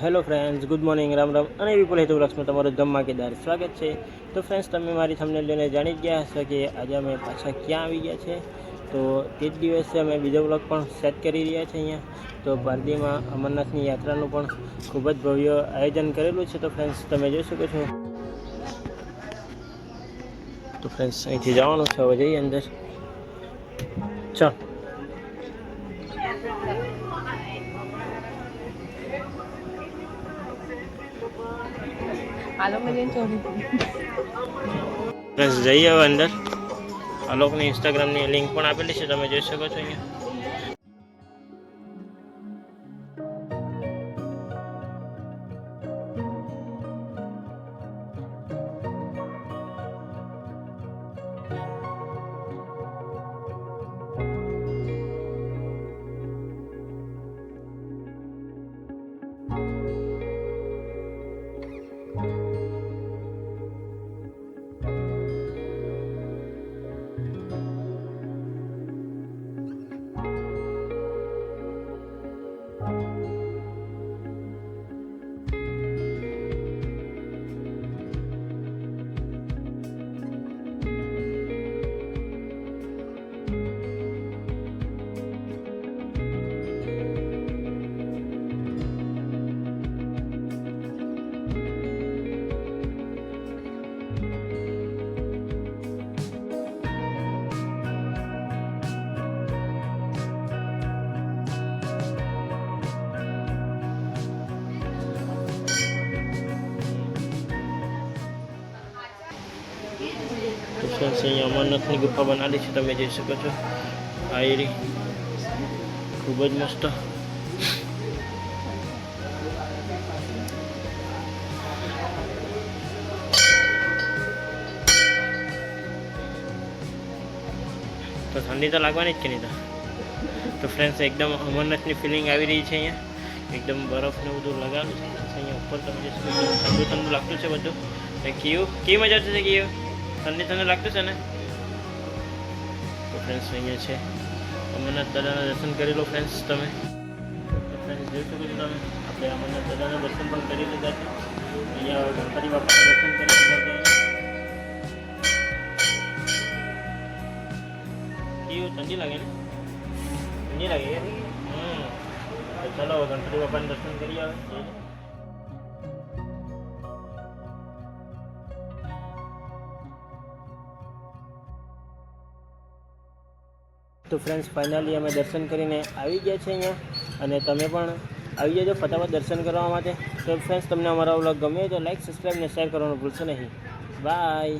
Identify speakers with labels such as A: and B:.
A: Hello friends, good morning, Ram Ram અને વિપુલ હેતુ વૃક્ષમાં તમારું ધમાકેદાર સ્વાગત છે. તો ફ્રેન્ડ્સ, તમે મારી થંબનેલ જોઈને જાણી જ ગયા હશો કે આજે અમે પાછા ક્યાં આવી ગયા છે. તો તે જ દિવસે અમે બીજો વ્લોગ પણ સેટ કરી રહ્યા છે અહીંયા. તો પારડીમાં અમરનાથની યાત્રાનું પણ ખૂબ જ ભવ્ય આયોજન કરેલું છે. તો ફ્રેન્ડ્સ, તમે જોઈ શકો છો. તો ફ્રેન્ડ્સ, અહીંથી જવાનું છે, હવે જઈએ અંદર. ચાલ. બસ જઈએ હવે અંદર. આ લોકોની ઇન્સ્ટાગ્રામની લિંક પણ આપેલી છે, તમે જોઈ શકો છો અહીંયા. તો ફ્રેન્ડ્સ, અહીંયા અમરનાથની ગુફા બનાવેલી છે, તમે જોઈ શકો છો. આ એરી ખૂબ જ મસ્ત. તો ઠંડી તો લાગવાની જ કે નહીં. તો ફ્રેન્ડ્સ, એકદમ અમરનાથની ફિલિંગ આવી રહી છે અહીંયા. એકદમ બરફને બધું લગાવેલું છે અહીંયા ઉપર, તમે જોઈ શકો છો. ઠંડુ ઠંડુ લાગતું છે બધું. કેવી મજા આવશે કે ઠંડી લાગતું છે ને. તો ફ્રેન્ડ્સ, અહીંયા છે અમરનાથ દાદાના દર્શન કરી લો ફ્રેન્ડ્સ તમે. તો ફ્રેન્ડ્સ, જોઈ શકો છો તમે, આપણે અમરનાથ દાદાના દર્શન પણ કરી લીધા છે. અહીંયા ગણપતિ બાપાના દર્શન કરી લીધા છે. કેવું ઠંડી લાગે ને? ઠંડી લાગે તો ચાલો ગણપતિ બાપાના દર્શન કરી આવે. તો ફ્રેન્ડ્સ, ફાઇનલી અમે દર્શન કરીને આવી ગયા છે અહીંયા, અને તમે પણ આવી જજો ફટાફટ દર્શન કરવા માટે. તો ફ્રેન્ડ્સ, તમને અમારો વ્લોગ ગમ્યો તો લાઈક, સબસ્ક્રાઈબ અને શેર કરવાનું ભૂલશો નહીં. બાય.